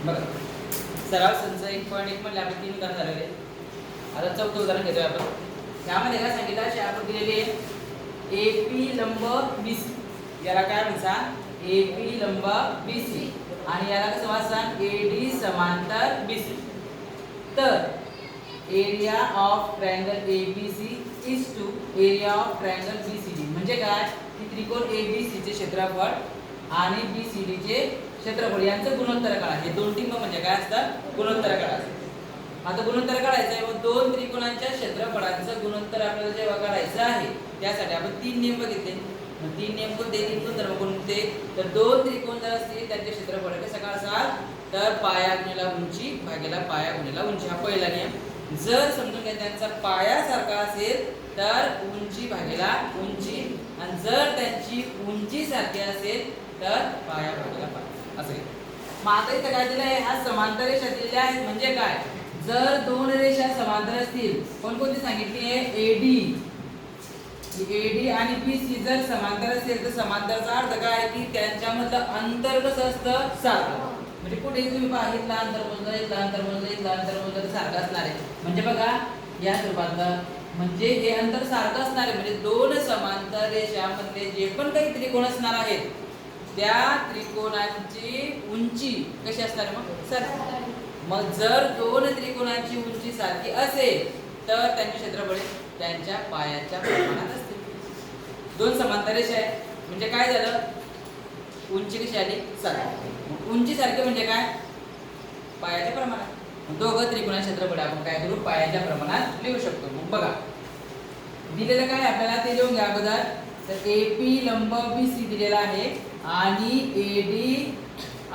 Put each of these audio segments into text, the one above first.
बघा सराव संच 1.1 म्हणले आपण 3 उदाहरण झालेले. आता चौथं उदाहरण घेतोय आपण. त्यामध्ये काय सांगितलं अशी आकृती दिलेली आहे AP लंब BC. याला काय म्हणतात AP लंब BC आणि याला कसं वाचतात AD समांतर BC. तर area of triangle ABC is to area of triangle BCD. म्हणजे काय की त्रिकोण ABC चे क्षेत्रफळ आणि BCD चे क्षेत्रफळ यांचं गुणोत्तर काढा. हे दोन टिंब म्हणजे काय असतात गुणोत्तर काढा. आता गुणोत्तर काढायचं आहे व दोन त्रिकोणांच्या क्षेत्रफळांचं गुणोत्तर आपल्याला जेव्हा काढायचं आहे त्यासाठी आपण तीन नियम बघितले. मग तीन नियम कोणते तीन गुणधर्म कोणते तर दोन त्रिकोण जर असतील त्यांचे क्षेत्रफळ कसं काढाल तर पाया गुणिले उंची भागिले पाया गुणिले उंची. हा पहिला नियम. जर समजून घ्या त्यांचा पाया सारखा असेल तर उंची भागिले उंची आणि जर त्यांची उंची सारखी असेल तर पाया भागिले पाया असं. मग आता इथं काय दिलं आहे हा समांतर रेषा दिलेल्या आहेत. म्हणजे काय जर दोन रेषा समांतर असतील कोणकोणती सांगितली आहे AD आणि BC जर समांतर असेल तर समांतरचा अर्थ काय आहे की त्यांच्यामधलं अंतर कसं असतं सारखं. म्हणजे कुठे तुम्ही पाहिलं अंतर मोजलं इथलं अंतर मोजलं इथलं अंतर मोजलं तर सारखं असणार आहे. म्हणजे बघा या स्वरूपातलं म्हणजे हे अंतर सारखं असणार आहे. म्हणजे दोन समांतर रेषांमधले जे पण काही त्रिकोण असणार आहेत त्या त्रिकोणांची उंची कशी असणार मग सारखी. मग जर दोन त्रिकोणांची उंची सारखी असेल तर त्यांचे क्षेत्रफळ त्यांच्या पायाच्या प्रमाणात असते. दोन समांतर रेषा आहे म्हणजे काय झालं उंची कशी आली सारखी. उंची सारखी म्हणजे काय पायाच्या प्रमाणात. दोघं त्रिकोणाचे क्षेत्रफळ आपण काय करू पायाच्या प्रमाणात लिहू शकतो. मग बघा दिलेलं काय आपल्याला ते लिहून घ्या अगोदर. तर AP लंब BC दिलेला आहे आणि AD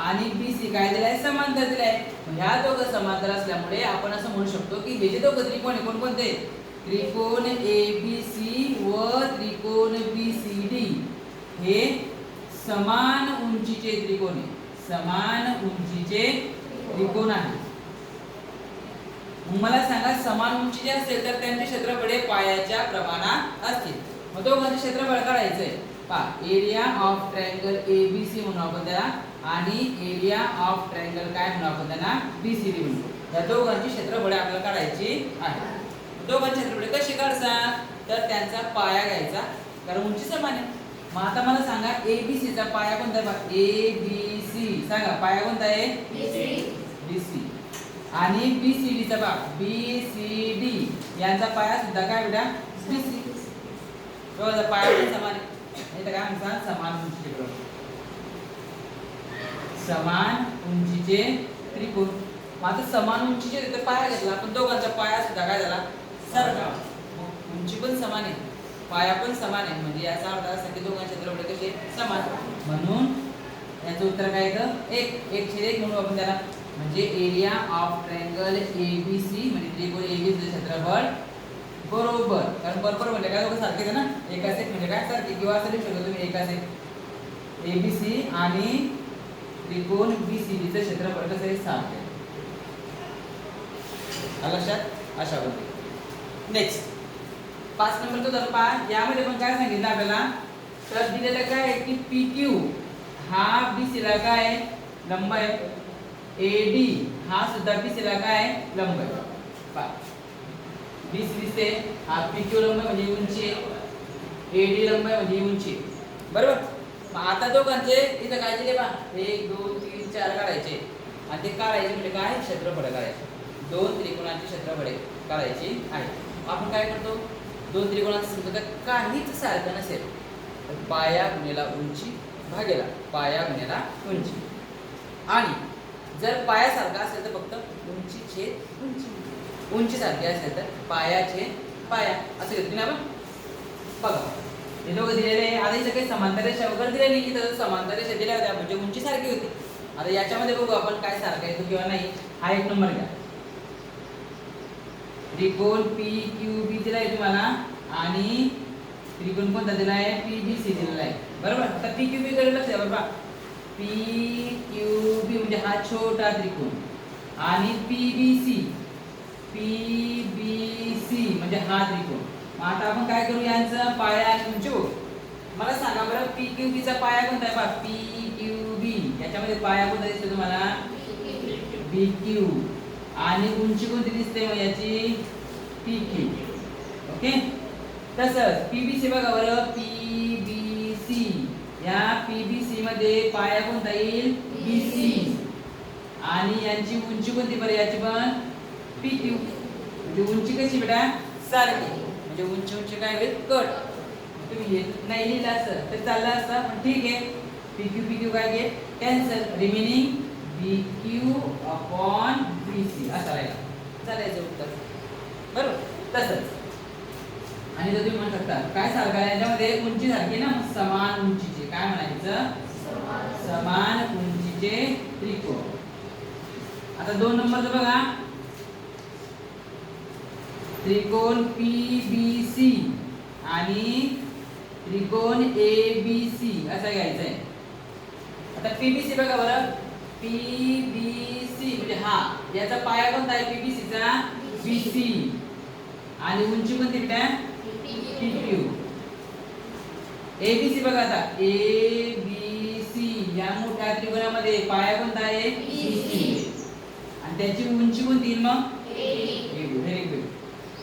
आणि BC काय दिलं आहे समांतर दिलं आहे. ह्या दोघं समांतर असल्यामुळे आपण असं म्हणू शकतो की हे जे दोघं त्रिकोण आहे कोणकोणते त्रिकोण ABC व त्रिकोण BCD हे समान उंचीचे त्रिकोण आहे. समान उंचीचे त्रिकोण आहे. मला सांगा समान उंचीचे असेल तर त्यांचे क्षेत्रफळ पायाच्या प्रमाणात असतील. मग दोघांचे क्षेत्रफळ काढायचंय. पहा एरिया ऑफ ट्रायंगल ABC म्हणून आपण त्याला आणि एरिया ऑफ ट्रायंगल काय म्हणू आपण त्यांना BCD म्हणू. या दोघांची क्षेत्रफळ आपल्याला काढायची आहे. दोघांची क्षेत्रफळ कशी काढतात तर त्यांचा पाया घ्यायचा कारण उंची समान आहे. मग आता मला सांगा ABC चा पाया कोणता आहे ABC सांगा पाया कोणता आहे BC आणि BCD चा भाग BCD यांचा पाया सुद्धा काय बेटा BC. दोघांचा पाया पण समान आहे. इथं काय म्हणतात समान उंचीचे त्रिकोण. समान उंचीचे त्रिकोण. मग आता समान उंचीचे तिथे पाया घेतला पण दोघांचा पाया सुद्धा काय झाला सारखा. उंची पण समान आहे पाया पण समान आहे. म्हणजे याचा अर्थ असा की दोघांचे क्षेत्रफळ कसे समान. म्हणून याचं उत्तर काय येतं 1/1 म्हणू आपण त्याला. म्हणजे एरिया ऑफ ट्रायंगल ABC म्हणजे त्रिकोण ABC चे क्षेत्रफळ बरोबर कारण बरोबर म्हणजे काय दोघं सारखेच आहे ना. एकाच एक म्हणजे काय सारखे किंवा असं लिहू शकतो तुम्ही एकाच एक ABC आणि त्रिकोण BCD चे क्षेत्रफळ कसं आहे सारखे. लक्षात अशा पद्धतीने. नेक्स्ट 5 नंबरचं उदाहरण पहा. यामध्ये पण काय सांगितलं आपल्याला तर दिलेलं काय आहे की PQ हा BC ला काय आहे लंब आहे. AD हा सुद्धा BC ला काय आहे लंब आहे. पहा BC से हा PQ लंब म्हणजे उंची आहे AD लंब आहे म्हणजे उंची बरोबर. मग आता दोघांचे इथं काय दिले पहा 1 2 3 4 काढायचे आणि ते काढायचे म्हणजे काय क्षेत्रफळ काढायचे. दोन त्रिकोणांची क्षेत्रफळ काढायची आहे. आपण काय करतो दोन त्रिकोणाचं समजा काहीच सारखं नसेल तर पाया गुणिले उंची भागिले पाया गुणिले उंची आणि जर पाया सारखा असेल तर फक्त उंची छेद उंची. उंची सारखी असेल तर पाया छेद पाया असं घेतो ना आपण. बघा हे दोघं दिलेले आहे. आता इथं काही समांतर रेषा वगैरे दिलेली इथं समांतर रेषा दिल्या होत्या म्हणजे उंची सारखी होती. आता याच्यामध्ये बघू आपण काय सारखा येतो किंवा नाही. हा एक नंबर घ्या. त्रिकोण PQB दिला आहे तुम्हाला आणि त्रिकोण कोणता दिला आहे PBC दिलेला आहे बरोबर. आता PQB कडे लक्ष द्या बरोबर. PQB म्हणजे हा छोटा त्रिकोण आणि PBC म्हणजे हा त्रिकोण. मग आता आपण काय करू यांचा पाया आणि उंची बघू. मला सांगा बरं PQB चा पाया कोणता आहे पहा PQB याच्यामध्ये पाया कोणता दिसतो तुम्हाला PQ आणि उंची कोणती दिसते मग याची PQ. ओके. तसंच PBC बघा बरं, PBC या PBC मध्ये पाया कोणता येईल BC आणि यांची उंची कोणती बरं याची पण PQ. म्हणजे उंची कशी बेटा सारखी, म्हणजे उंची उंची काय होईल कट. तुम्ही नाही लिहिलं असं तर चाललं असतं पण ठीक आहे. PQ काय घे cancel, remaining BQ upon BC असं राहिला, चालायचं उत्तर बरोबर. तसंच आणि जर तुम्ही म्हणू शकता काय सारखं आहे याच्यामध्ये उंची सारखी ना, मग समान उंचीचे काय म्हणायचं समान उंचीचे त्रिकोण. आता 2 नंबरचं बघा, त्रिकोण PBC आणि त्रिकोण ABC असा घ्यायचा आहे. आता PBC बघा बरं, PBC म्हणजे हा याचा पाया कोणता आहे PBC चा BC आणि उंची कोणती बेटा PQ. ABC बघा आता ABC या मोठ्या त्रिकोणामध्ये पाया कोणता आहे BC आणि त्याची उंची कोणती मग AD. Very good.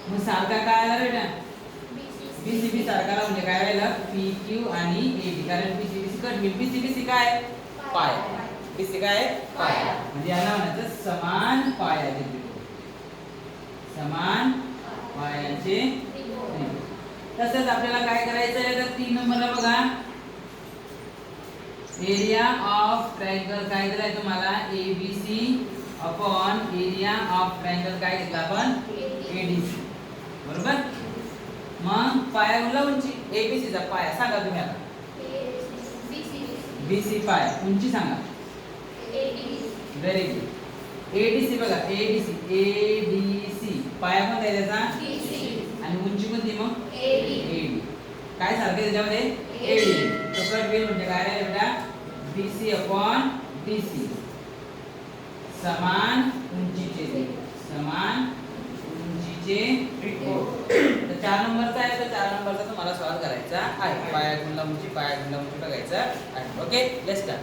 मग सारखा काय आला बेटा BCB सारखा म्हणजे काय राहिला PQ आणि AB, कारण BCBC कट होईल. BCBC काय पाया, BC काय पाया, म्हणजे याला म्हणायचं समान पायाचे त्रिकोण, समान पायाचे त्रिकोण. तसंच आपल्याला काय करायचं आहे तर 3 नंबरला बघा, एरिया ऑफ ट्रायंगल काय दिलाय तुम्हाला ABC upon area of triangle काय घेतला आपण ADC बरोबर. मग पाया उंला उंची ABC चा पाया सांगा तुम्ही आता BC पाया उंची सांगा व्हेरी गुड. ADC बघा ADC पाया कोणता आहे त्याचा आणि उंची कोणती मग AD. काय सारखं त्याच्यामध्ये AD. तो कट होईल म्हणजे काय राहील बेटा BC अपॉन DC समान उंचीचे त्रिकोण. तर 4 नंबरचा आहे तर 4 नंबरचा तुम्हाला सॉल्व करायचा आहे. पाया गुणला उंची बघायचा आहे. Okay let's start.